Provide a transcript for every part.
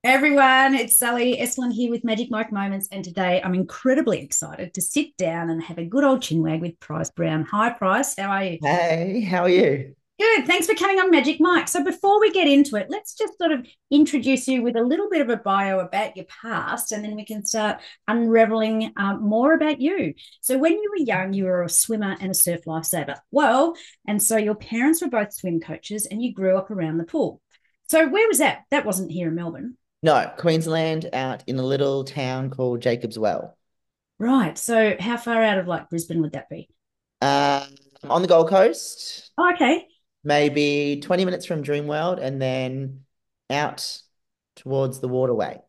Everyone, it's Sally Estlin here with Magic Mike Moments, and today I'm incredibly excited to sit down and have a good old chinwag with Pryce Brown. Hi, Pryce. How are you? Hey, how are you? Good. Thanks for coming on Magic Mike. So before we get into it, let's just sort of introduce you with a little bit of a bio about your past, and then we can start unraveling more about you. So when you were young, you were a swimmer and a surf lifesaver. Well, and so your parents were both swim coaches, and you grew up around the pool. So where was that? That wasn't here in Melbourne. No, Queensland out in a little town called Jacob's Well. Right. So how far out of like Brisbane would that be? On the Gold Coast, Oh, okay. maybe 20 minutes from Dreamworld, and then out towards the waterway.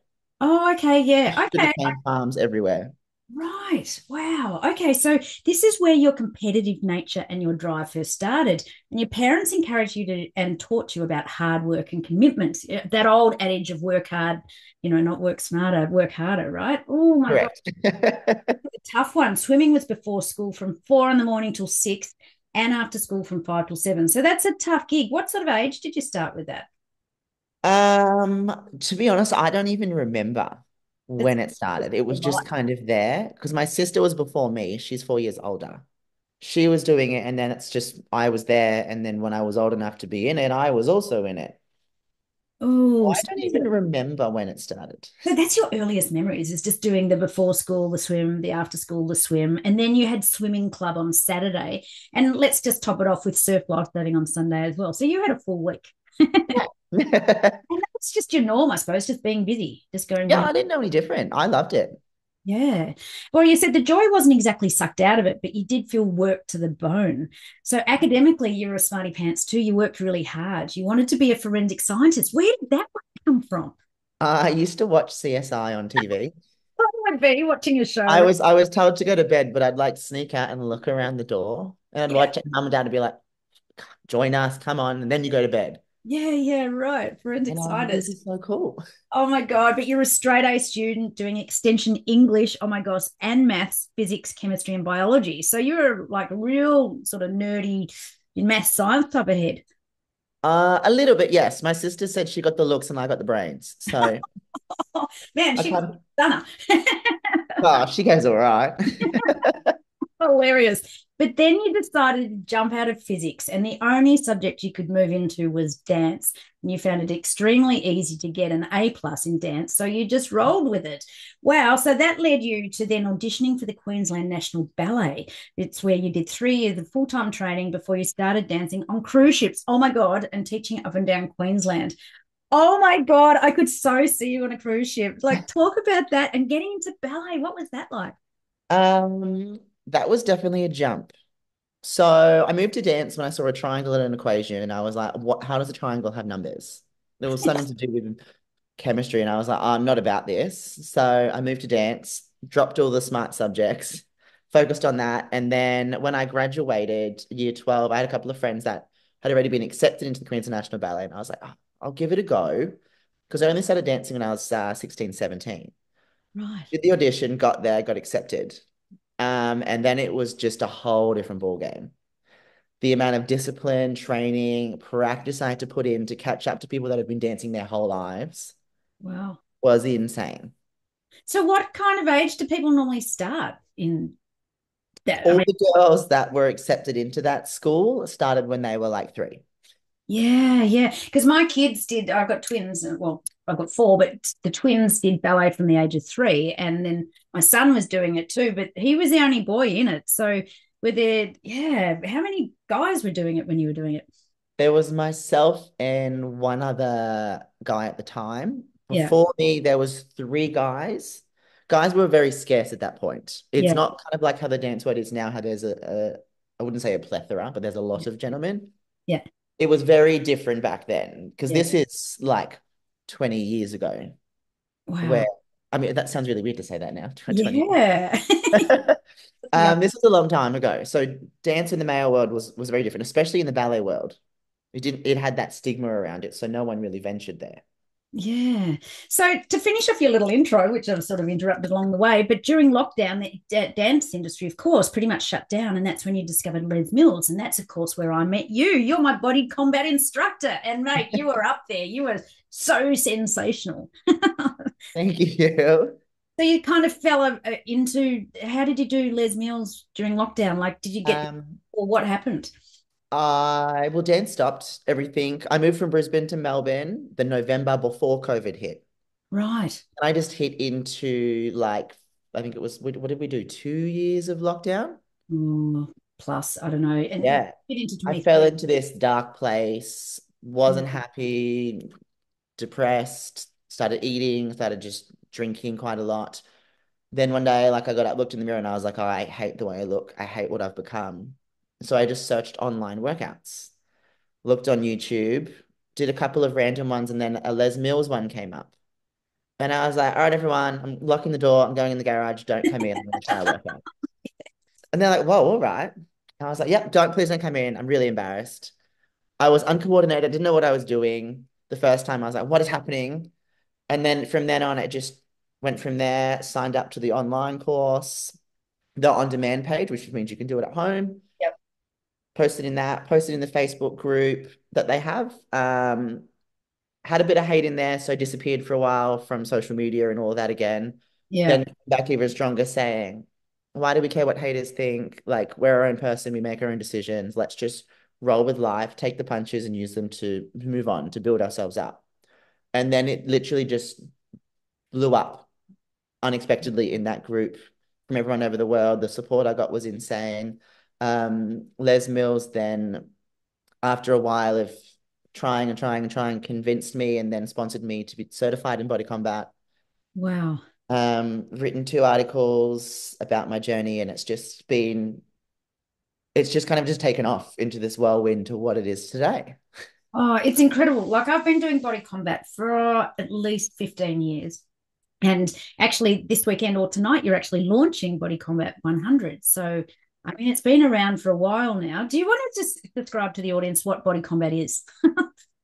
Oh, okay. Yeah. Sugar Okay. cane farms everywhere. Right. Wow. Okay. So this is where your competitive nature and your drive first started. And your parents encouraged you to and taught you about hard work and commitment. Yeah, that old adage of work hard, not work smarter, work harder, right? Oh my God. Correct. Tough one. Swimming was before school from 4 in the morning till 6 and after school from 5 till 7. So that's a tough gig. What sort of age did you start with that? To be honest, I don't even remember That's when it started. It was right. just kind of there because my sister was before me. She's 4 years older. She was doing it, and then it's just I was there, and then when I was old enough to be in it, I was also in it. Oh, I don't even remember when it started. so that's your earliest memories is just doing the before school, the swim, the after school, the swim. And then you had swimming club on Saturday. And let's just top it off with surf lifesaving on Sunday as well. So you had a full week. Yeah. And that's just your norm, I suppose, just being busy, just going Yeah, win. I didn't know any different. I loved it. Yeah. Well, you said the joy wasn't exactly sucked out of it, but you did feel work to the bone. So academically, you were a smarty pants too. You worked really hard. You wanted to be a forensic scientist. Where did that one come from? I used to watch CSI on TV. I would be watching a show, I right? was I was told to go to bed, but I'd like sneak out and look around the door, and I'd Yeah. watch it. Mum and Dad would be like, "Join us, come on," and then you go to bed. Yeah, yeah, right. Forensic And I was like, "This scientist. is so cool." Oh my God, but you're a straight A student doing extension English, oh my gosh, and maths, physics, chemistry, and biology. So you're like a real sort of nerdy in math science type of head. A little bit, yes. My sister said she got the looks and I got the brains, so Oh, man, I she was kind of. a stunner. Oh, she goes all right. Hilarious. But then you decided to jump out of physics, and the only subject you could move into was dance. And you found it extremely easy to get an A plus in dance. So you just rolled with it. Wow. So that led you to then auditioning for the Queensland National Ballet. It's where you did 3 years of full time training before you started dancing on cruise ships. Oh my God. And teaching up and down Queensland. Oh my God. I could so see you on a cruise ship. Like, talk about that and getting into ballet. What was that like? That was definitely a jump. So I moved to dance when I saw a triangle and an equation, and I was like, "What? How does a triangle have numbers?" There was something to do with chemistry, and I was like, "I'm not about this." So I moved to dance, dropped all the smart subjects, focused on that, and then when I graduated year 12, I had a couple of friends that had already been accepted into the Queen's National Ballet, and I was like, "Oh, I'll give it a go," because I only started dancing when I was 16, 17. Right. Did the audition, got there, got accepted. And then it was just a whole different ball game. The amount of discipline, training, practice I had to put in to catch up to people that have been dancing their whole lives Wow. was insane. So, what kind of age do people normally start in that? I All mean, the girls that were accepted into that school started when they were like 3. yeah, yeah. Because my kids did, I've got twins, well, I've got four, but the twins did ballet from the age of 3. And then my son was doing it too, but he was the only boy in it. So, were there, yeah, how many guys were doing it when you were doing it? There was myself and one other guy at the time. Yeah, Before me, there was 3 guys. Guys were very scarce at that point. It's yeah, not kind of like how the dance world is now, how there's I wouldn't say a plethora, but there's a lot of gentlemen. yeah. It was very different back then because Yeah. this is like 20 years ago, where Wow. I mean, that sounds really weird to say that now, 20. Yeah. Yeah. This was a long time ago. So dance in the male world was very different, especially in the ballet world. It had that stigma around it, so no one really ventured there. Yeah. So to finish off your little intro, which I've sort of interrupted along the way, but during lockdown, the dance industry, of course, pretty much shut down. And that's when you discovered Les Mills. And that's, of course, where I met you. You're my body combat instructor. And mate, you were up there. You were so sensational. Thank you. So you kind of fell into, how did you do Les Mills during lockdown? Like, did you get, Um, or what happened? well, Dan stopped everything. I moved from Brisbane to Melbourne the November before COVID hit. Right. And I just hit into like, I think it was, what did we do? 2 years of lockdown? Mm, plus, I don't know. And Yeah. get into I fell 23. into this dark place, wasn't happy, depressed, started eating, started just drinking quite a lot. Then one day, like I got up, looked in the mirror, and I was like, oh, I hate the way I look. I hate what I've become. So I just searched online workouts, looked on YouTube, did a couple of random ones, and then a Les Mills one came up. And I was like, all right, everyone, I'm locking the door. I'm going in the garage. Don't come in. I'm going to try a workout. And they're like, whoa, all right. And I was like, yep, please don't come in. I'm really embarrassed. I was uncoordinated, didn't know what I was doing. The first time I was like, what is happening? And then from then on, it just went from there, signed up to the online course, the on-demand page, which means you can do it at home, Yep. posted in the Facebook group that they have. Had a bit of hate in there, so disappeared for a while from social media and all that again. Yeah. Then back even stronger saying, why do we care what haters think? Like, we're our own person, we make our own decisions. Let's just roll with life, take the punches and use them to move on, to build ourselves up. And then it literally just blew up unexpectedly in that group from everyone over the world. The support I got was insane. Les Mills then, after a while of trying and trying and trying, convinced me and then sponsored me to be certified in body combat. Wow. Written 2 articles about my journey, and it's just kind of just taken off into this whirlwind to what it is today. Oh, it's incredible. Like I've been doing body combat for at least 15 years. And actually, this weekend or tonight, you're actually launching Body Combat 100. So, I mean, it's been around for a while now. Do you want to just describe to the audience what Body Combat is?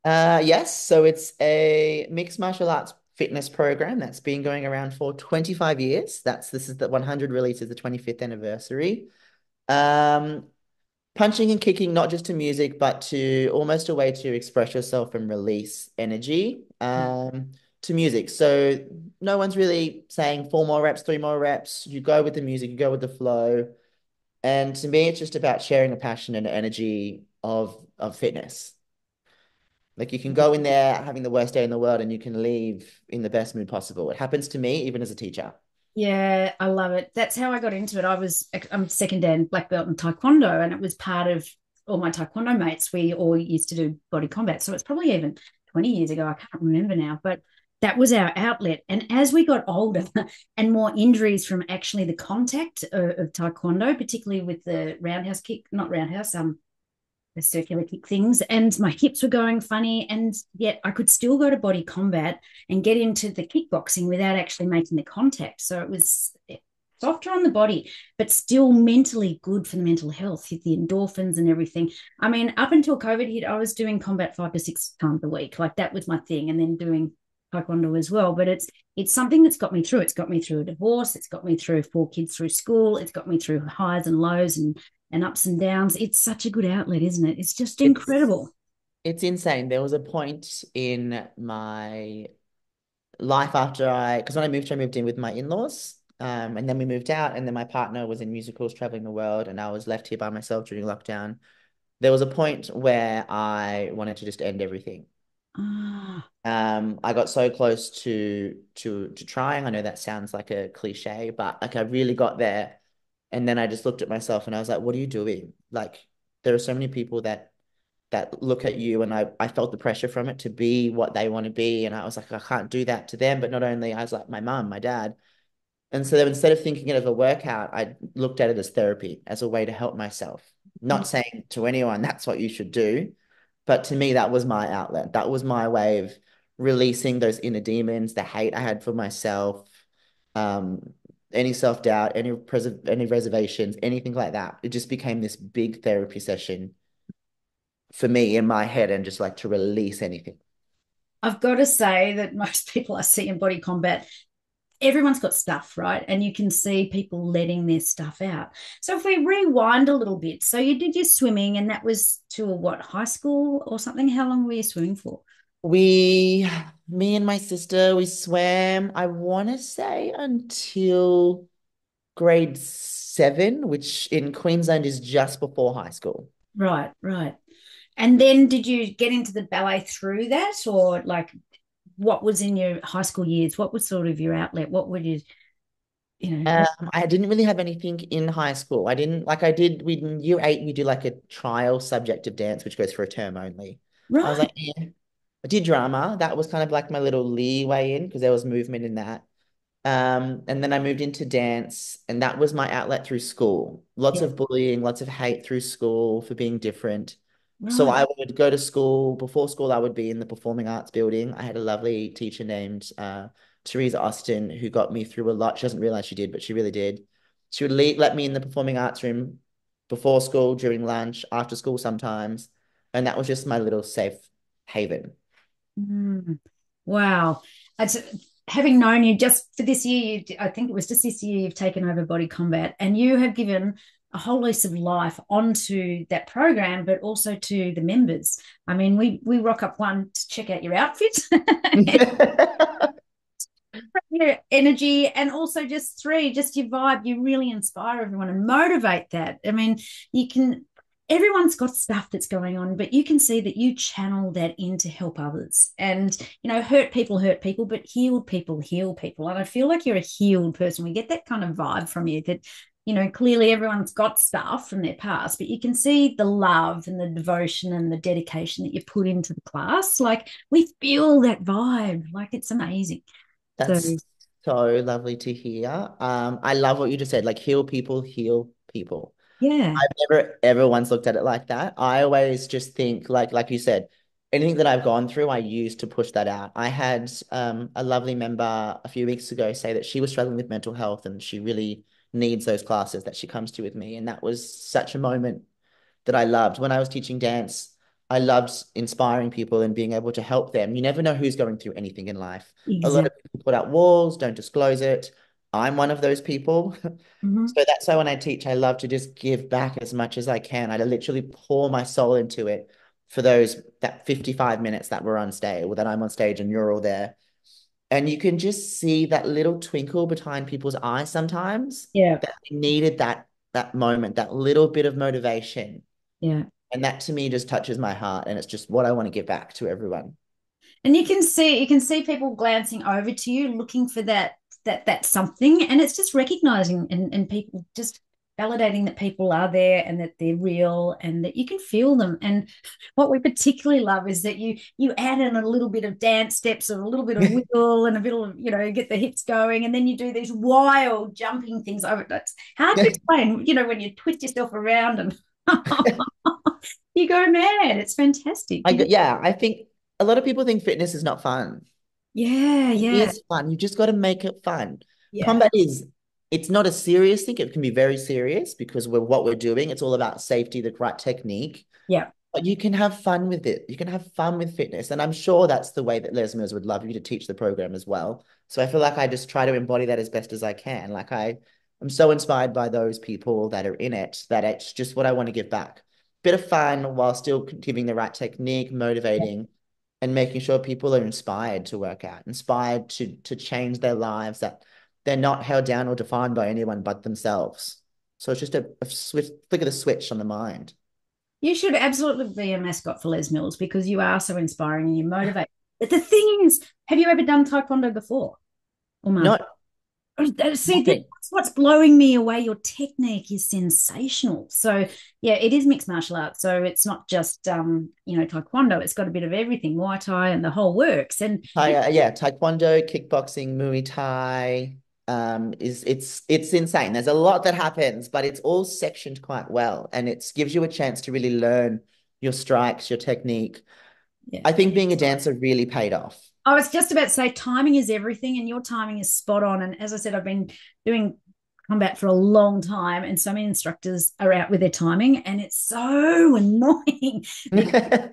Yes, so it's a mixed martial arts fitness program that's been going around for 25 years. This is the 100 release is the 25th anniversary. Um, Punching and kicking, not just to music, but to almost a way to express yourself and release energy to music. So no one's really saying 4 more reps, 3 more reps. You go with the music, you go with the flow. And to me, it's just about sharing a passion and energy of fitness. Like you can go in there having the worst day in the world and you can leave in the best mood possible. It happens to me even as a teacher. Yeah, I love it. That's how I got into it. I'm second dan black belt in Taekwondo, and it was part of all my Taekwondo mates. We all used to do body combat. So it's probably even 20 years ago. I can't remember now, but that was our outlet. And as we got older and more injuries from actually the contact of Taekwondo, particularly with the roundhouse kick, not roundhouse, the circular kick things, and my hips were going funny, and yet I could still go to body combat and get into the kickboxing without actually making the contact. So it was softer on the body, but still mentally good for the mental health, the endorphins and everything. I mean, up until COVID hit, I was doing combat 5 to 6 times a week. Like that was my thing, and then doing taekwondo as well. But it's something that's got me through. It's got me through a divorce. It's got me through 4 kids through school. It's got me through highs and lows and ups and downs. It's such a good outlet, isn't it? It's just It's incredible. it's insane. There was a point in my life after because when I moved in with my in-laws. And then we moved out, and then my partner was in musicals traveling the world, and I was left here by myself during lockdown. There was a point where I wanted to just end everything. Ah, I got so close to trying. I know that sounds like a cliche, but like I really got there. And then I just looked at myself and I was like, what are you doing? Like there are so many people that look at you, and I felt the pressure from it to be what they want to be. And I was like, I can't do that to them. But not only I was like my mum, my dad. And so then instead of thinking it as a workout, I looked at it as therapy, as a way to help myself. Not saying to anyone that's what you should do, but to me, that was my outlet. That was my way of releasing those inner demons, the hate I had for myself, um, any self-doubt, any reservations, anything like that. It just became this big therapy session for me in my head and just like to release anything. I've got to say that most people I see in body combat, everyone's got stuff, right? And you can see people letting their stuff out. So if we rewind a little bit, so you did your swimming, and that was to a what, high school or something? How long were you swimming for? We, me and my sister, we swam, I want to say until grade 7, which in Queensland is just before high school. Right, right. And then did you get into the ballet through that, or like what was in your high school years? What was sort of your outlet? What would what? I didn't really have anything in high school. I didn't like I did we in year 8 we do like a trial subject of dance which goes for a term only. I was Right. like, yeah. I did drama. That was kind of like my little leeway in because there was movement in that. And then I moved into dance, and that was my outlet through school. Lots Yeah. of bullying, lots of hate through school for being different. So Right. I would go to school. Before school, I would be in the performing arts building. I had a lovely teacher named Teresa Austin who got me through a lot. She doesn't realize she did, but she really did. She would let me in the performing arts room before school, during lunch, after school sometimes. And that was just my little safe haven. Mm. Wow. It's, having known you just for this year, I think it was just this year you've taken over Body Combat, and you have given a whole lease of life onto that program, but also to the members. I mean, we rock up one to check out your outfit, your energy, and also just three, just your vibe. You really inspire everyone and motivate that. I mean, you can, everyone's got stuff that's going on, but you can see that you channel that in to help others. And, hurt people, but heal people. And I feel like you're a healed person. We get that kind of vibe from you that, clearly everyone's got stuff from their past, but you can see the love and the devotion and the dedication that you put into the class. Like we feel that vibe. Like it's amazing. So That's so lovely to hear. I love what you just said, like heal people, heal people. yeah, I've never ever once looked at it like that. I always just think like you said, anything that I've gone through, I use to push that out. I had a lovely member a few weeks ago say that she was struggling with mental health and she really needs those classes that she comes to with me. And that was such a moment that I loved. When I was teaching dance, I loved inspiring people and being able to help them. You never know who's going through anything in life. A lot of exactly. people put out walls, don't disclose it. I'm one of those people. Mm-hmm. So that's why when I teach, I love to just give back as much as I can. I literally pour my soul into it for that 55 minutes that we're on stage or that I'm on stage and you're all there. And you can just see that little twinkle behind people's eyes sometimes Yeah, that they needed that moment, that little bit of motivation. yeah. And that to me just touches my heart. And it's just what I want to give back to everyone. And you can see people glancing over to you, looking for that something, and it's just recognizing and people just validating that people are there and that they're real and that you can feel them. And what we particularly love is that you add in a little bit of dance steps or a little bit of wiggle and a bit of get the hips going, and then you do these wild jumping things over. It's hard to explain, when you twist yourself around and you go mad. It's fantastic. Yeah, I think a lot of people think fitness is not fun. Yeah, It yeah, is fun. You just got to make it fun. yeah, Combat it's not a serious thing. It can be very serious because what we're doing. It's all about safety, the right technique. yeah. But you can have fun with it. You can have fun with fitness. And I'm sure that's the way that Les Mills would love you to teach the program as well. So I feel like I just try to embody that as best as I can. I'm so inspired by those people that are in it that it's just what I want to give back. Bit of fun while still giving the right technique, motivating, and making sure people are inspired to work out, inspired to change their lives, that they're not held down or defined by anyone but themselves. So it's just a swift flick of the switch on the mind. You should absolutely be a mascot for Les Mills because you are so inspiring and you motivate. But the thing is, have you ever done Taekwondo before? Or Mark? Not See, nothing. that's what's blowing me away. Your technique is sensational. So yeah, it is mixed martial arts. So it's not just Taekwondo. It's got a bit of everything, Muay Thai and the whole works. And Yeah, Taekwondo, kickboxing, Muay Thai, is it's insane. There's a lot that happens, but it's all sectioned quite well, and it gives you a chance to really learn your strikes, your technique. yeah, I think being a dancer really paid off. I was just about to say timing is everything, and your timing is spot on. And as I said, I've been doing combat for a long time, and so many instructors are out with their timing, and it's so annoying because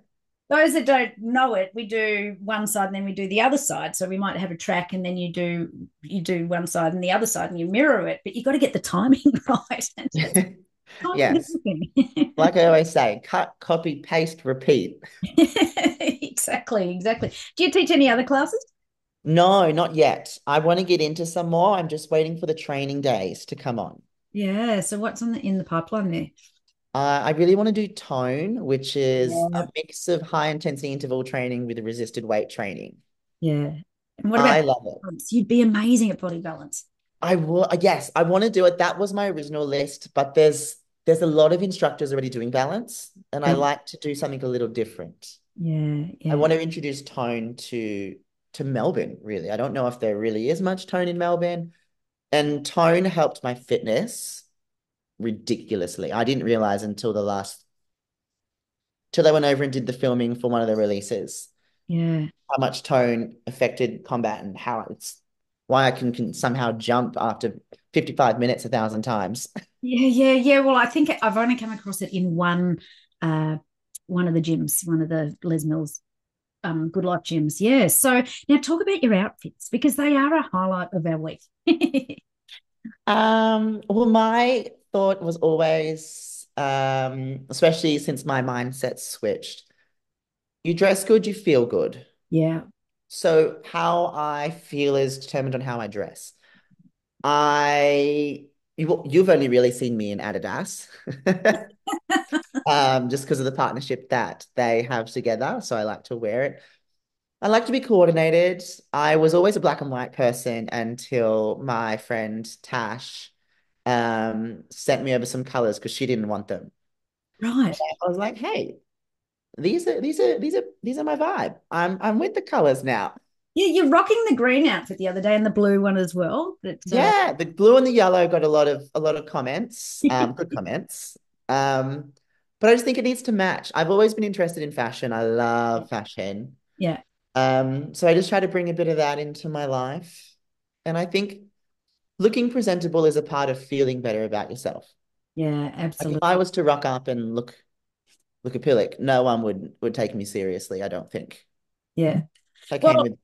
those that don't know it, we do one side and then we do the other side. So we might have a track and then you do one side and the other side and you mirror it, but you got to get the timing right. And it's timing Yes. everything. Like I always say, cut, copy, paste, repeat. Exactly, exactly. Do you teach any other classes? No, not yet. I want to get into some more. I'm just waiting for the training days to come on. Yeah. So what's on the in the pipeline there? I really want to do tone, which is a Yeah. mix of high intensity interval training with resisted weight training. Yeah. And what about I love it. balance? You'd be amazing at body balance. I will, yes, I want to do it. That was my original list, but there's a lot of instructors already doing balance, and I Yeah. like to do something a little different. Yeah. I Yeah. want to introduce tone to Melbourne, really. I don't know if there really is much tone in Melbourne, and tone helped my fitness ridiculously. I didn't realize until the last till they went over and did the filming for one of the releases, Yeah. how much tone affected combat and how it's why I can somehow jump after 55 minutes 1,000 times. Yeah. Yeah. Yeah. Well, I think I've only come across it in uh, one of the gyms, one of the Les Mills Good Life gyms. Yeah. So now talk about your outfits because they are a highlight of our week. Well, my thought was always, especially since my mindset switched, you dress good, you feel good. Yeah. So how I feel is determined on how I dress. You've only really seen me in Adidas, just because of the partnership that they have together. So I like to wear it. I like to be coordinated. I was always a black and white person until my friend Tash sent me over some colors because she didn't want them. Right. I was like, hey, these are my vibe. I'm with the colors now. Yeah, you're rocking the green outfit the other day and the blue one as well. But Yeah, the blue and the yellow got a lot of comments, good comments. Um, but I just think it needs to match. I've always been interested in fashion. I love fashion. yeah, So I just try to bring a bit of that into my life. And I think looking presentable is a part of feeling better about yourself. yeah, Like if I absolutely. was to rock up and look appealing, no one would take me seriously, I don't think. Yeah. If I came Well, with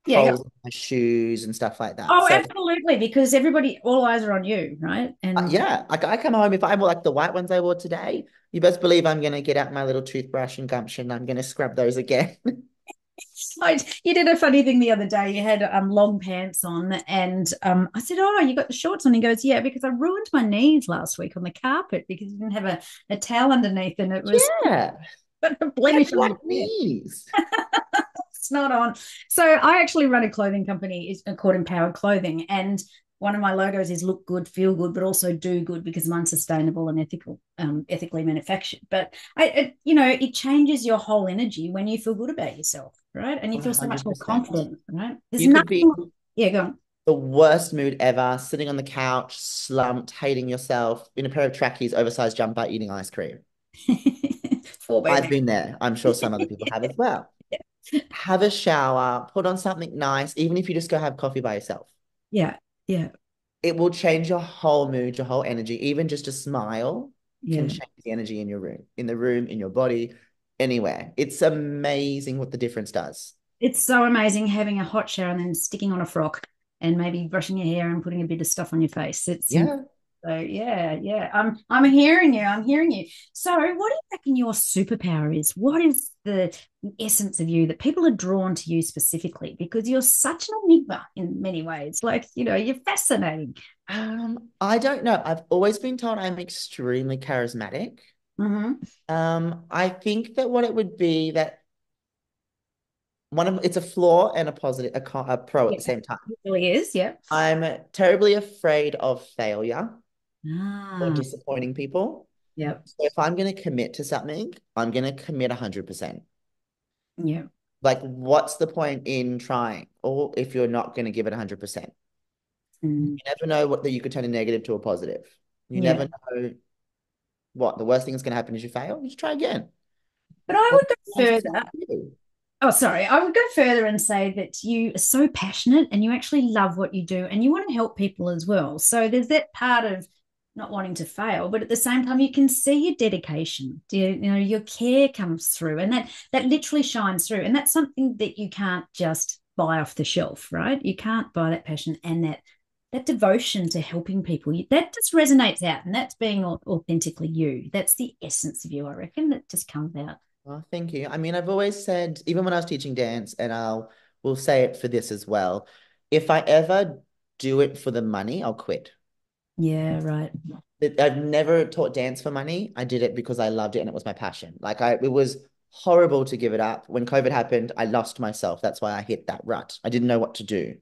yeah, holes in my shoes and stuff like that. oh, So absolutely, because everybody, all eyes are on you, right? And yeah, like I come home if I wore like the white ones I wore today, you best believe I'm gonna get out my little toothbrush and gumption. I'm gonna scrub those again. you did a funny thing the other day. You had long pants on, and I said, "Oh, you got the shorts on." He goes, "Yeah, because I ruined my knees last week on the carpet because you didn't have a towel underneath, and it was Yeah, got a I have blemish on black your foot." knees. It's not on. So I actually run a clothing company called Empowered Clothing, and one of my logos is look good, feel good, but also do good because I'm sustainable and ethical, ethically manufactured. But it changes your whole energy when you feel good about yourself, right? And you feel so much more 100%. confident, right? There's You could be nothing. Yeah, go on. the worst mood ever, sitting on the couch, slumped, hating yourself, in a pair of trackies, oversized jumper, eating ice cream. For I've baby. been there. I'm sure some other people have as well. Have a shower, put on something nice, even if you just go have coffee by yourself. Yeah, yeah, It will change your whole mood, your whole energy. Even just a smile can yeah. change the energy in the room, in your body, anywhere. It's amazing what the difference does. It's so amazing having a hot shower and then sticking on a frock and maybe brushing your hair and putting a bit of stuff on your face. It's Yeah. so yeah, yeah. I'm hearing you. I'm hearing you. So what do you reckon your superpower is? What is the essence of you that people are drawn to you specifically? Because you're such an enigma in many ways. Like, you're fascinating. I don't know. I've always been told I'm extremely charismatic. Mm-hmm. I think that what it would be that it's a flaw and a positive, a pro at Yeah, the same time. it really is. Yeah. I'm terribly afraid of failure or Ah, disappointing people. yeah, So if I'm going to commit to something, I'm going to commit 100%. yeah. Like, what's the point in trying? Or if you're not going to give it 100%, you Mm, never know what that you could turn a negative to a positive. You yeah. never know what the worst thing that's going to happen is you fail. You just try again. But I What would go else is further. there to do? Oh, sorry. I would go further and say that you are so passionate and you actually love what you do and you want to help people as well. So there's that part of not wanting to fail, but at the same time, you can see your dedication. Your care comes through, and that literally shines through. And that's something that you can't just buy off the shelf, right? You can't buy that passion and that devotion to helping people. That just resonates out, and that's being authentically you. That's the essence of you, I reckon. That just comes out. Oh, thank you. I mean, I've always said, even when I was teaching dance, and will say it for this as well, if I ever do it for the money, I'll quit. Yeah, right. I've never taught dance for money. I did it because I loved it and it was my passion. It was horrible to give it up. When COVID happened, I lost myself. That's why I hit that rut. I didn't know what to do.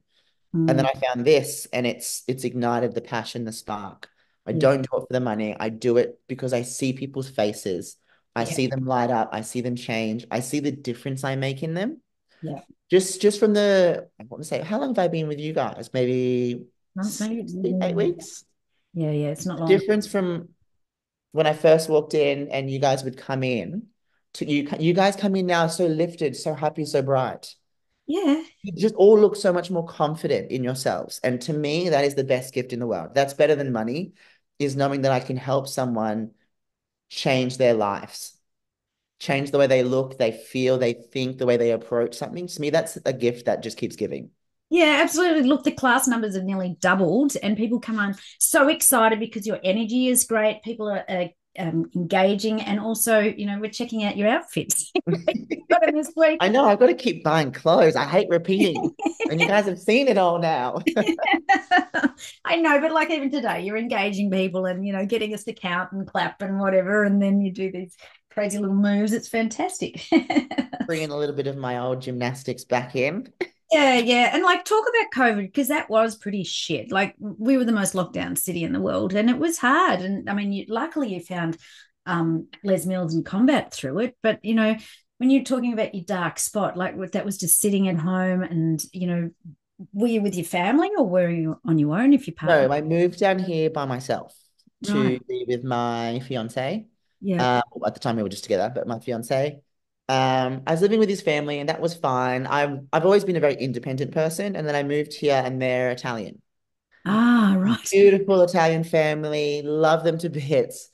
And then Mm, I found this and it's ignited the passion, the spark. I yeah, don't do it for the money. I do it because I see people's faces. I yeah, see them light up. I see them change. I see the difference I make in them. yeah. Just from I want to say, how long have I been with you guys? Maybe Months, maybe. 8 weeks? Yeah, yeah. It's not The long. difference from when I first walked in and you guys would come in to you guys come in now so lifted, so happy, so bright. Yeah, You just all look so much more confident in yourselves. And to me, that is the best gift in the world. That's better than money, is knowing that I can help someone change their lives, change the way they look, they feel, they think, the way they approach something. To me, that's a gift that just keeps giving. yeah, absolutely. Look, the class numbers have nearly doubled, and people come on so excited because your energy is great. People are engaging, and also, we're checking out your outfits. You've got them this week. I know I've got to keep buying clothes. I hate repeating. And you guys have seen it all now. I know, but like even today, you're engaging people and getting us to count and clap and whatever, and then you do these crazy little moves. It's fantastic. Bringing a little bit of my old gymnastics back in. Yeah, yeah. And like talk about COVID because that was pretty shit. Like we were the most locked down city in the world and it was hard. And I mean, luckily you found Les Mills and combat through it. But, when you're talking about your dark spot, like that was just sitting at home and, were you with your family or were you on your own if your partner? No, I moved down here by myself Right. to be with my fiance. Yeah. At the time we were just together, but my fiance. I was living with his family, and that was fine. I've always been a very independent person, and then I moved here, and they're Italian. Ah, right. Beautiful Italian family, love them to bits,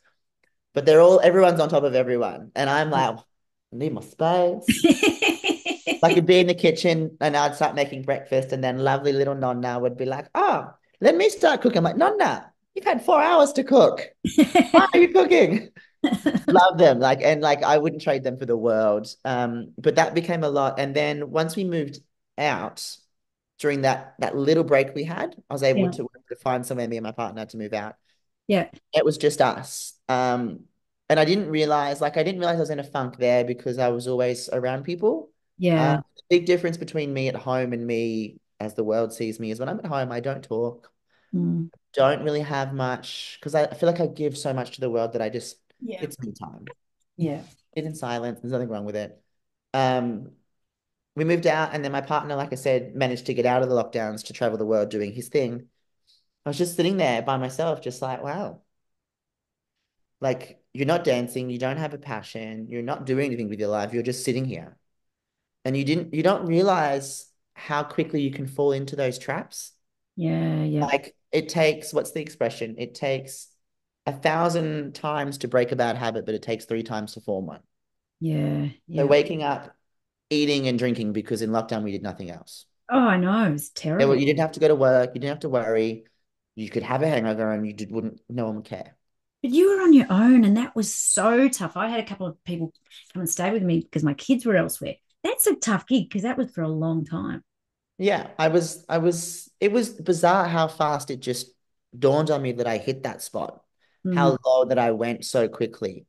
but everyone's on top of everyone, and I'm like, I need my space. Like I'd be in the kitchen, and I'd start making breakfast, and then lovely little Nonna would be like, "Oh, let me start cooking." I'm like, "Nonna, you've had 4 hours to cook. Why are you cooking?" Love them, and I wouldn't trade them for the world. But that became a lot. And then once we moved out, during that little break we had, I was able Yeah. to find somewhere, me and my partner, to move out. Yeah. It was just us. And I didn't realize I was in a funk there because I was always around people. Yeah. The big difference between me at home and me as the world sees me is when I'm at home, I don't talk, Mm. don't really have much because I feel like I give so much to the world that Yeah. it's me time. Yeah. Sit in silence. There's nothing wrong with it. Um, we moved out, and then my partner, like I said, managed to get out of the lockdowns to travel the world doing his thing. I was just sitting there by myself, just like, wow, like you're not dancing, you don't have a passion, you're not doing anything with your life, you're just sitting here. And you don't realize how quickly you can fall into those traps. Yeah. Yeah. Like it takes, what's the expression? It takes 1,000 times to break a bad habit, but it takes 3 times to form one. Yeah. So Yeah. waking up, eating and drinking because in lockdown we did nothing else. Oh, I know. It's terrible. You didn't have to go to work, you didn't have to worry. You could have a hangover and wouldn't, no one would care. But you were on your own, and that was so tough. I had a couple of people come and stay with me because my kids were elsewhere. That's a tough gig because that was for a long time. Yeah, it was bizarre how fast it just dawned on me that I hit that spot, Mm. how low that I went so quickly.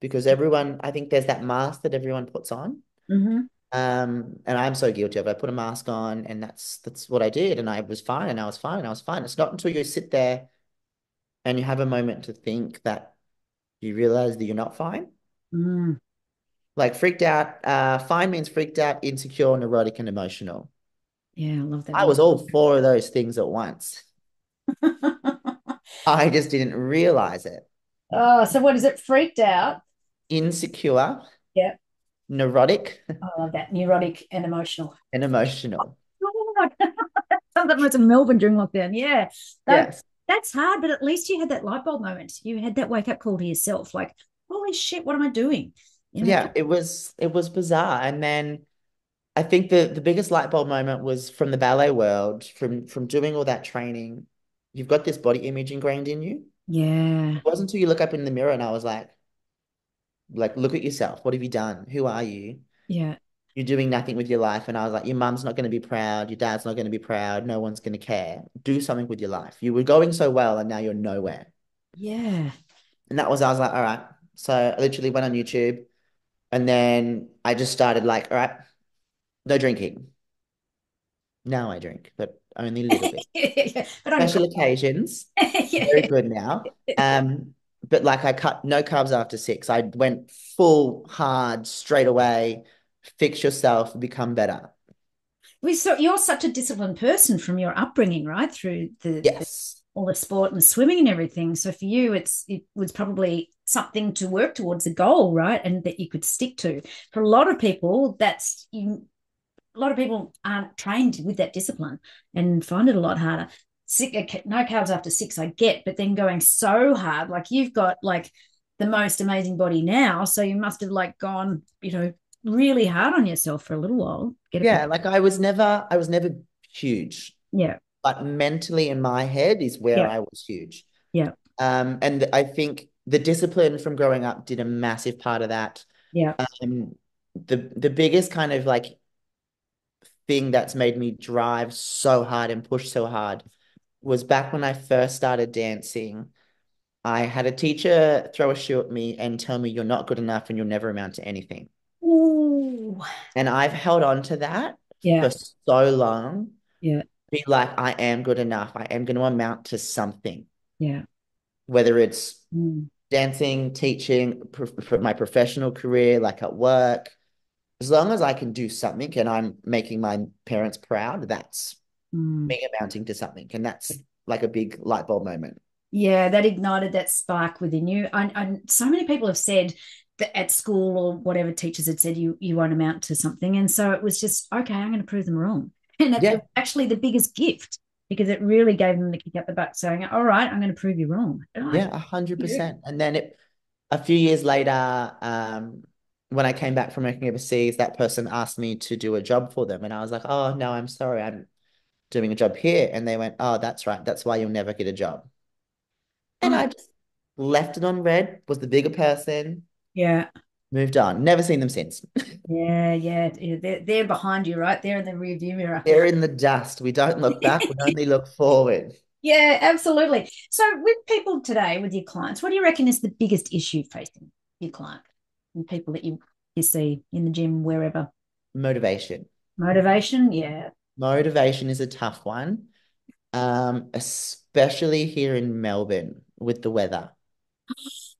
Because I think there's that mask that everyone puts on. Hmm. And I'm so guilty of it. I put a mask on and that's what I did. And I was fine and I was fine and I was fine. It's not until you sit there and you have a moment to think that you realize that you're not fine. Mm. Like freaked out, fine means freaked out, insecure, neurotic, and emotional. Yeah, I love that I word. was all 4 of those things at once. I just didn't realize it. Oh, so what is it? Freaked out. Insecure, Yeah, neurotic, I love that. Neurotic and emotional. and emotional. Oh, sounds like most of Melbourne during lockdown. Yeah, that Yes. That's hard, but at least you had that light bulb moment. You had that wake up call to yourself, like, holy shit, what am I doing? You know, Yeah, it was bizarre. And then I think the biggest light bulb moment was from the ballet world, from doing all that training. You've got this body image ingrained in you. yeah, It wasn't until you look up in the mirror and I was like, look at yourself. What have you done? Who are you? yeah, You're doing nothing with your life. And I was like, your mum's not going to be proud. Your dad's not going to be proud. No one's going to care. Do something with your life. You were going so well and now you're nowhere. yeah. And I was like, all right. So I literally went on YouTube and then I just started like, all right, no drinking. Now I drink, but only a little bit. But only Special occasions, very yeah. good now. But like I cut no carbs after 6. I went full hard straight away. Fix yourself, become better. So you're such a disciplined person from your upbringing, right? Through the Yes. all the sport and swimming and everything. So for you, it was probably something to work towards a goal, right? And that you could stick to. For a lot of people, a lot of people aren't trained with that discipline and find it a lot harder. No carbs after 6, I get, but then going so hard, like you've got like the most amazing body now, so you must have like gone, really hard on yourself for a little while. Get it Yeah, back. like I was never huge, Yeah, but mentally in my head is where yeah, I was huge. yeah, And I think the discipline from growing up did a massive part of that. yeah. Um, the biggest kind of like thing that's made me drive so hard and push so hard was back when I first started dancing. I had a teacher throw a shoe at me and tell me you're not good enough and you'll never amount to anything. Ooh, And I've held on to that yeah, for so long. yeah, Be like, I am good enough. I am going to amount to something, yeah. whether it's Mm, dancing, teaching, my professional career, like at work. As long as I can do something and I'm making my parents proud, that's mm. me amounting to something. And that's like a big light bulb moment. Yeah, that ignited that spark within you. So many people have said that at school or whatever teachers had said you won't amount to something, and so it was just okay. I'm going to prove them wrong, and it was Yeah. actually the biggest gift because it really gave them the kick up the butt, saying, "All right, I'm going to prove you wrong." Yeah, Right. Yeah. 100%. And then a few years later, when I came back from working overseas, that person asked me to do a job for them. And I was like, oh, no, I'm sorry. I'm doing a job here. And they went, oh, that's right. That's why you'll never get a job. And Oh, I just left it on red, was the bigger person, yeah, moved on. Never seen them since. yeah, yeah. They're behind you, right? They're in the rear view mirror. They're in the dust. We don't look back, we only look forward. Yeah, absolutely. So, with people today, with your clients, what do you reckon is the biggest issue facing your client and people that you see in the gym, wherever? Motivation. Motivation, yeah. Motivation is a tough one, especially here in Melbourne with the weather.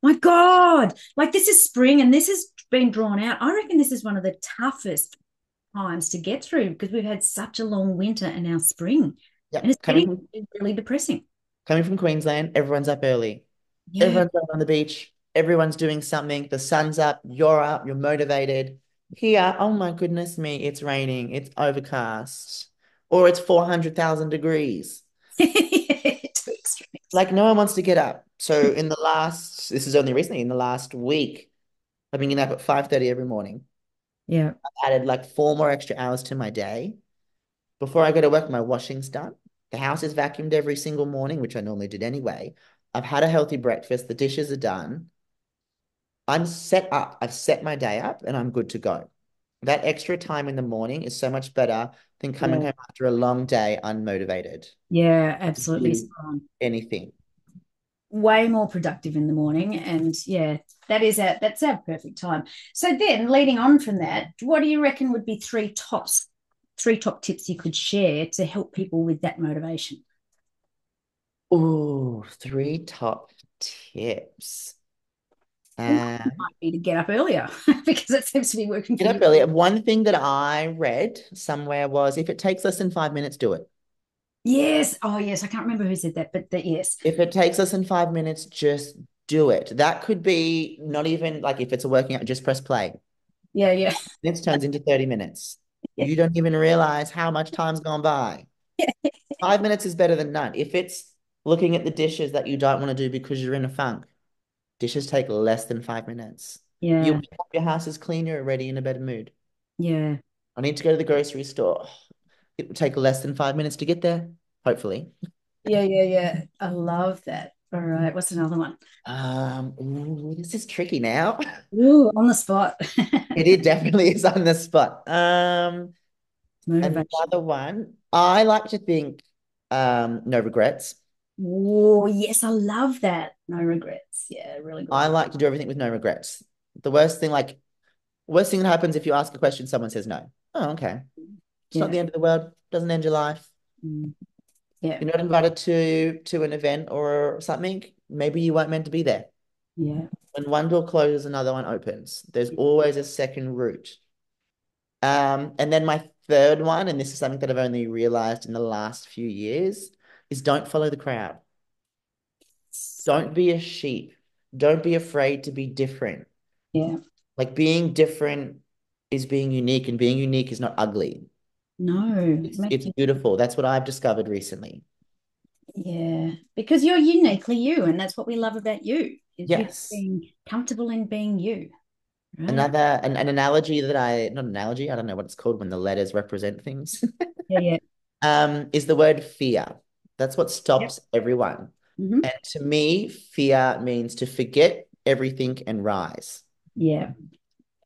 My God, like this is spring and this has been drawn out. I reckon this is one of the toughest times to get through because we've had such a long winter and now spring, Yeah, and it's getting really depressing. coming from Queensland, everyone's up early. Yeah. Everyone's out on the beach. Everyone's doing something. The sun's up, you're motivated. Here, oh my goodness me, it's raining, it's overcast, or it's 400,000 degrees. Two extremes. Like no one wants to get up. So this is only recently, in the last week, I've been getting up at 5:30 every morning. Yeah. I added like 4 more extra hours to my day. Before I go to work, my washing's done. The house is vacuumed every single morning, which I normally did anyway. I've had a healthy breakfast. The dishes are done. I'm set up. I've set my day up and I'm good to go. That extra time in the morning is so much better than coming Yeah. home after a long day unmotivated Yeah, to absolutely do spot on. anything. Way more productive in the morning. And yeah, that's our perfect time. So then leading on from that, what do you reckon would be three top tips you could share to help people with that motivation? Oh, 3 top tips. Well, Um, might be to get up earlier because it seems to be working for get up you. early. One thing that I read somewhere was if it takes less than 5 minutes, do it. Yes. Oh, yes. I can't remember who said that, but yes. If it takes less than 5 minutes, just do it. That could be not even like if it's a working out, just press play. Yeah, yeah. Minutes turns into 30 minutes. Yeah. You don't even realize how much time's gone by. 5 minutes is better than none. If it's Looking at the dishes that you don't want to do because you're in a funk. Dishes take less than 5 minutes. You Yeah. wake up, your house is clean, you're already in a better mood. Yeah. I need to go to the grocery store. It will take less than 5 minutes to get there, hopefully. Yeah. Yeah. Yeah. I love that. All right. What's another one? Ooh, this is tricky now. Ooh, on the spot. It definitely is on the spot. Motivation. Another one. I like to think, no regrets. Oh, yes, I love that. No regrets. Yeah, really good. I like to do everything with no regrets. The worst thing that happens if you ask a question, someone says no. Oh, okay. It's not Yeah. the end of the world. Doesn't end your life. Mm, yeah. You're not invited to an event or something. Maybe you weren't meant to be there. Yeah. When one door closes, another one opens. There's always a second route. And then my third one, and this is something that I've only realized in the last few years, is don't follow the crowd. So, Don't be a sheep. Don't be afraid to be different. yeah. Like being different is being unique, and being unique is not ugly. No, It's beautiful. That's what I've discovered recently. yeah, because you're uniquely you, and that's what we love about you, is you Yes. being comfortable in being you, right? Another an analogy that I not an analogy, I don't know what it's called when the letters represent things. Yeah, yeah. Is the word fear. That's what Yep. stops everyone. Hmm. And to me, fear means to forget everything and rise. Yeah,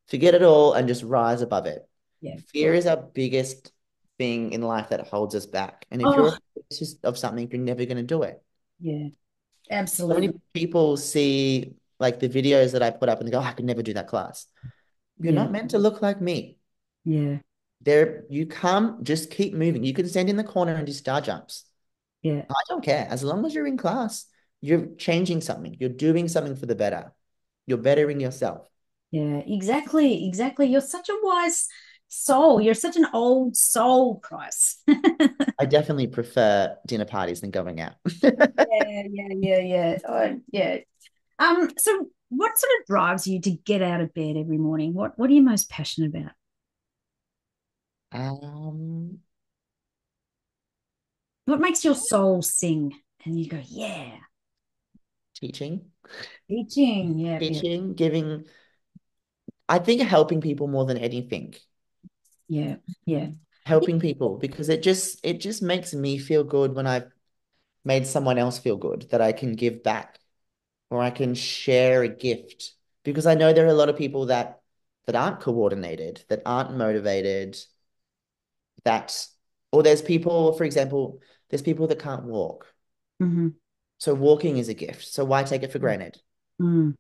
Forget it all and just rise above it. yeah. Fear is our biggest thing in life that holds us back. And if you're Oh, afraid of something, you're never going to do it. yeah, So absolutely. many people see like the videos that I put up and they go, oh, I could never do that class. You're Yeah, not meant to look like me. yeah, There, you come, just keep moving. You can stand in the corner and do star jumps. yeah, I don't care. As long as you're in class, you're changing something. You're doing something for the better. You're bettering yourself. yeah. Exactly, exactly. You're such a wise soul. You're such an old soul, Price. I definitely prefer dinner parties than going out. Yeah, yeah, yeah, yeah. Oh, yeah. So what sort of drives you to get out of bed every morning? What are you most passionate about? Um, What makes your soul sing? And you go, yeah, teaching, teaching. Yeah, yeah, giving, I think helping people more than anything. yeah, yeah. Helping people because it just makes me feel good when I've made someone else feel good that I can give back or I can share a gift because I know there are a lot of people that aren't coordinated, that aren't motivated, that or there's people, for example, there's people that can't walk. Mm-hmm. So walking is a gift. So why take it for granted? Mm,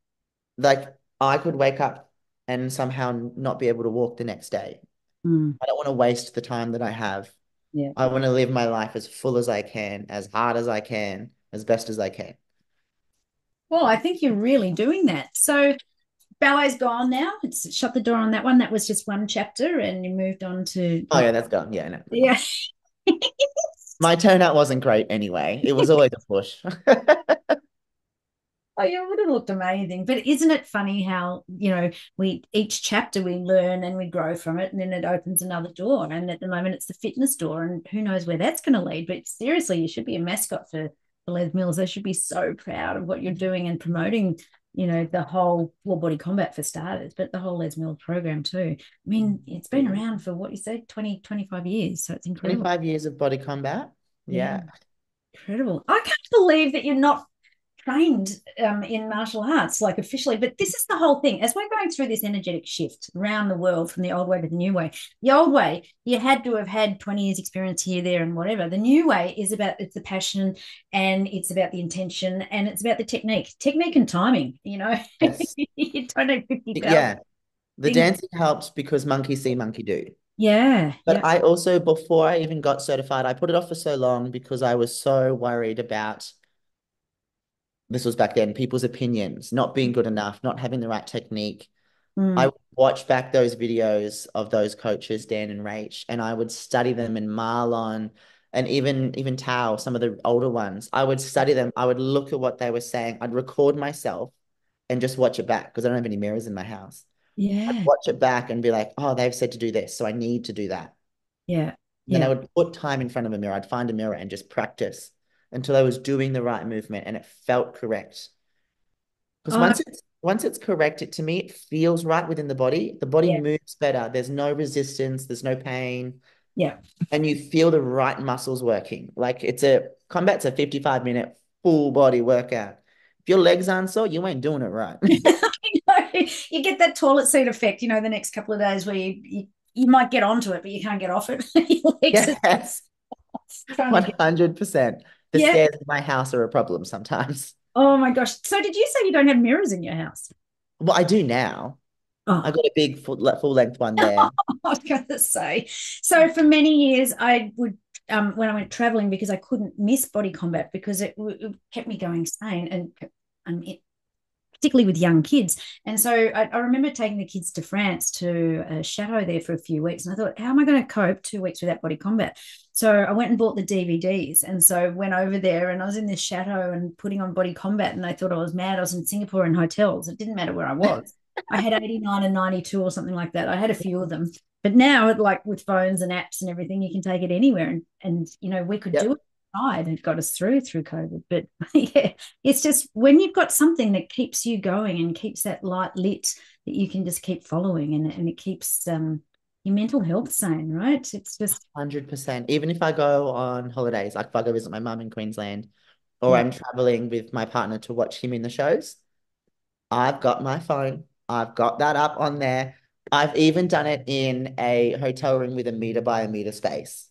Like I could wake up and somehow not be able to walk the next day. mm, I don't want to waste the time that I have. yeah. I want to live my life as full as I can, as hard as I can, as best as I can. Well, I think you're really doing that. So ballet's gone now. It's shut the door on that one. That was just one chapter, and you moved on to Oh yeah, that's gone. Yeah, no. yeah. My turnout wasn't great anyway. It was always a push. Oh, yeah, it would have looked amazing. But isn't it funny how, we each chapter we learn and we grow from it, and then it opens another door. And at the moment, it's the fitness door, and who knows where that's going to lead. But seriously, you should be a mascot for Les Mills. They should be so proud of what you're doing and promoting, the whole full body combat for starters, but the whole Les Mills program too. I mean, it's been around for what you said, 20, 25 years. So it's incredible. 25 years of body combat. Yeah. Yeah. Incredible. I can't believe that you're not trained in martial arts, like officially. But this is the whole thing. As we're going through this energetic shift around the world from the old way to the new way, the old way, you had to have had 20 years experience here, there, and whatever. The new way is about it's the passion and it's about the intention and it's about the technique and timing. Yes. You don't need 50,000 Yeah. The things. dancing helps because monkey see, monkey do. Yeah. But Yeah. I also, before I even got certified, I put it off for so long because I was so worried about this was back then, people's opinions, not being good enough, not having the right technique. I Mm, would watch back those videos of those coaches, Dan and Rach, and I would study them and Marlon and even Tao, some of the older ones. I would study them. I would look at what they were saying. I'd record myself and just watch it back because I don't have any mirrors in my house. I'd yeah. watch it back and be like, oh, they've said to do this, so I need to do that. Yeah. Then I Yeah. would put time in front of a mirror. I'd find a mirror and just practice. until I was doing the right movement and it felt correct. Because Oh, once it's correct, it to me it feels right within the body. The body yeah, moves better. There's no resistance, there's no pain, yeah. and you feel the right muscles working. Like it's a combat's a 55-minute full body workout. If your legs aren't sore, you ain't doing it right. You get that toilet seat effect, the next couple of days where you might get onto it, but you can't get off it. Your legs are Yes, trying to get. 100%. The Yeah. stairs in my house are a problem sometimes. Oh my gosh. So did you say you don't have mirrors in your house? Well, I do now. I Oh, got a big full length one there. I was going to say. So for many years, I would, when I went traveling, because I couldn't miss body combat because it kept me going sane and particularly with young kids. And so I remember taking the kids to France to a chateau there for a few weeks. And I thought, how am I going to cope 2 weeks without body combat? So I went and bought the DVDs. And so went over there and I was in this chateau and putting on body combat. And they thought I was mad. I was in Singapore in hotels. It didn't matter where I was. I had 89 and 92 or something like that. I had a few of them. But now, like with phones and apps and everything, you can take it anywhere. And we could do Yep. it. And it got us through COVID. But yeah, it's just when you've got something that keeps you going and keeps that light lit that you can just keep following and it keeps your mental health sane, right? It's just 100%. Even if I go on holidays, like if I go visit my mum in Queensland, or yeah. I'm traveling with my partner to watch him in the shows, I've got my phone. I've got that up on there. I've even done it in a hotel room with a meter by a meter space.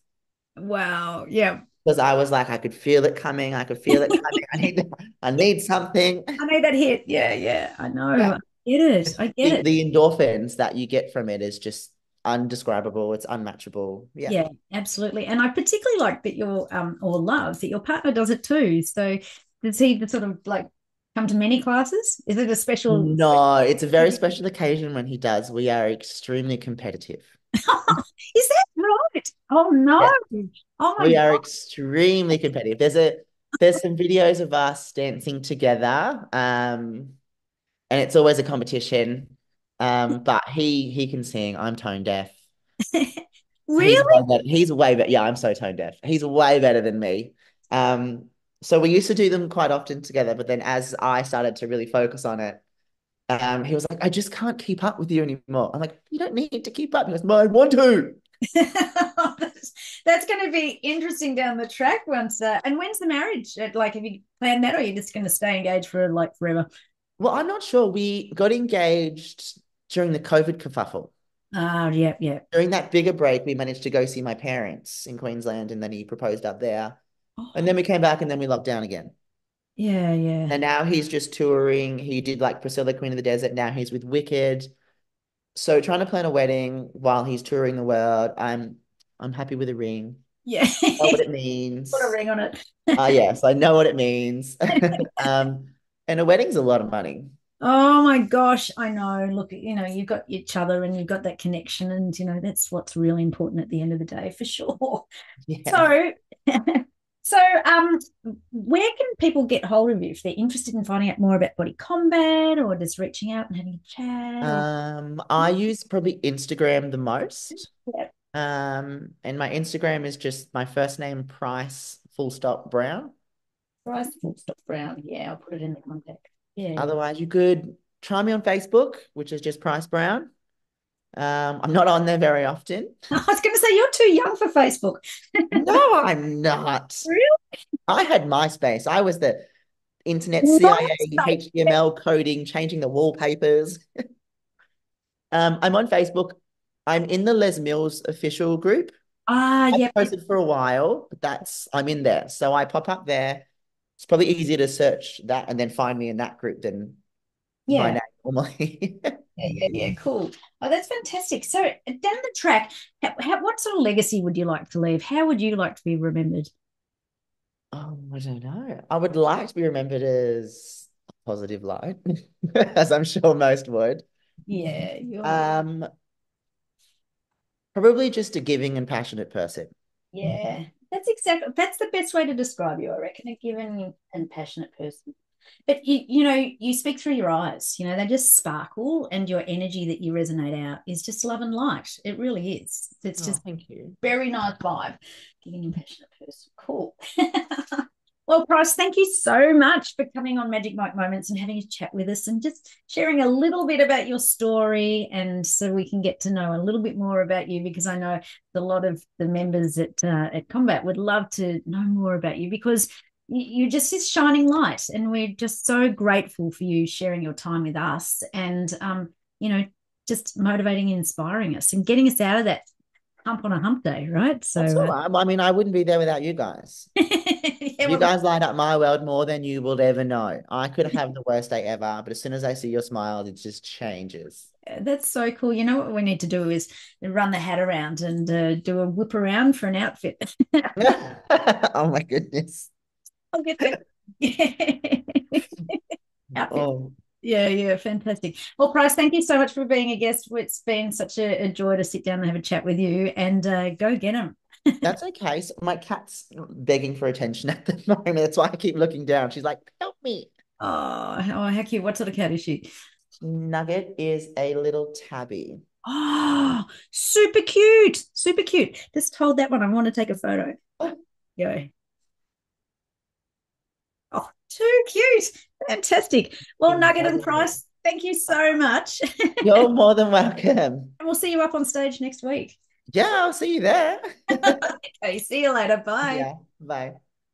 Wow. Yeah. Because I was like, I could feel it coming. I could feel it coming. I need something. I know that hit. Yeah, yeah. I know. Yeah. I get it. I get it. The endorphins that you get from it is just undescribable. It's unmatchable. Yeah. Yeah, absolutely. And I particularly like that your or love that your partner does it too. So does he sort of like come to many classes? Is it a special? No, it's a very special occasion when he does. We are extremely competitive. Is that right? Oh no. Yeah. Oh my We are God. extremely competitive. There's some videos of us dancing together. And it's always a competition. But he can sing. I'm tone deaf. Really? He's way better. Yeah, I'm so tone deaf. He's way better than me. Um, so we used to do them quite often together, but then as I started to really focus on it, he was like, I just can't keep up with you anymore. I'm like, you don't need to keep up. He goes, "No, I want to." That's going to be interesting down the track once. And when's the marriage? Like, have you planned that, or are you just going to stay engaged for like forever? Well, I'm not sure. We got engaged during the COVID kerfuffle. Yeah, yeah. During that bigger break, we managed to go see my parents in Queensland, and then he proposed up there. And Oh, then we came back, and then we locked down again. yeah, yeah, And now he's just touring. He did like Priscilla, Queen of the Desert. Now he's with Wicked. So trying to plan a wedding while he's touring the world. I'm happy with a ring. yeah. Know what it Put a means. ring on it. Yes, I know what it means. And a wedding's a lot of money. Oh my gosh, I know. Look, you've got each other and you've got that connection, and that's what's really important at the end of the day, for sure. Yeah. So, so where can people get hold of you if they're interested in finding out more about body combat or just reaching out and having a chat or I use probably Instagram the most. yeah, And my Instagram is just my first name, Pryce, full stop Brown. Pryce full stop Brown. Yeah, I'll put it in the contact. Yeah. Otherwise, you could try me on Facebook, which is just Pryce Brown. I'm not on there very often. I was going to say you're too young for Facebook. No, I'm not. Really? I had MySpace. I was the internet CIA, MySpace. HTML coding, changing the wallpapers. I'm on Facebook. I'm in the Les Mills official group. I've Yep. posted for a while, but I'm in there. So I pop up there. It's probably easier to search that and then find me in that group than my Yeah. name normally. Yeah, yeah, yeah, cool. Oh, that's fantastic. So down the track, what sort of legacy would you like to leave? How would you like to be remembered? I don't know. I would like to be remembered as a positive light, as I'm sure most would. Yeah, you're Um, Probably just a giving and passionate person. yeah. That's the best way to describe you, I reckon, a given and passionate person. But you speak through your eyes, they just sparkle, and your energy that you resonate out is just love and light. It really is. It's Oh, just thank you. very nice vibe. Giving and passionate person. Cool. Well, Price, thank you so much for coming on Magic Mike Moments and having a chat with us and just sharing a little bit about your story, and so we can get to know a little bit more about you, because I know a lot of the members at Combat would love to know more about you, because you just this shining light, and we're just so grateful for you sharing your time with us, and you know, just motivating and inspiring us and getting us out of that hump on a hump day, right? That's all So right. I mean, I wouldn't be there without you guys. yeah, You well, guys light up my world more than you will ever know. I could have the worst day ever, but as soon as I see your smile, it just changes. that's so cool. You know what we need to do is run the hat around and do a whip around for an outfit. Oh my goodness. I'll get that. Outfit. Oh, Yeah, yeah, fantastic. Well, Price, thank you so much for being a guest. It's been such a joy to sit down and have a chat with you, and go get them. that's okay. So my cat's begging for attention at the moment. That's why I keep looking down. She's like, help me. Oh, how cute. What sort of cat is she? Nugget is a little tabby. Oh, super cute. Super cute. Just hold that one. I want to take a photo. Go. Oh, too cute. Fantastic. Well, You're Nugget more and than, Price, thank you so much. you're more than welcome. And we'll see you up on stage next week. Yeah, I'll see you there. Okay, see you later. Bye. Yeah, bye.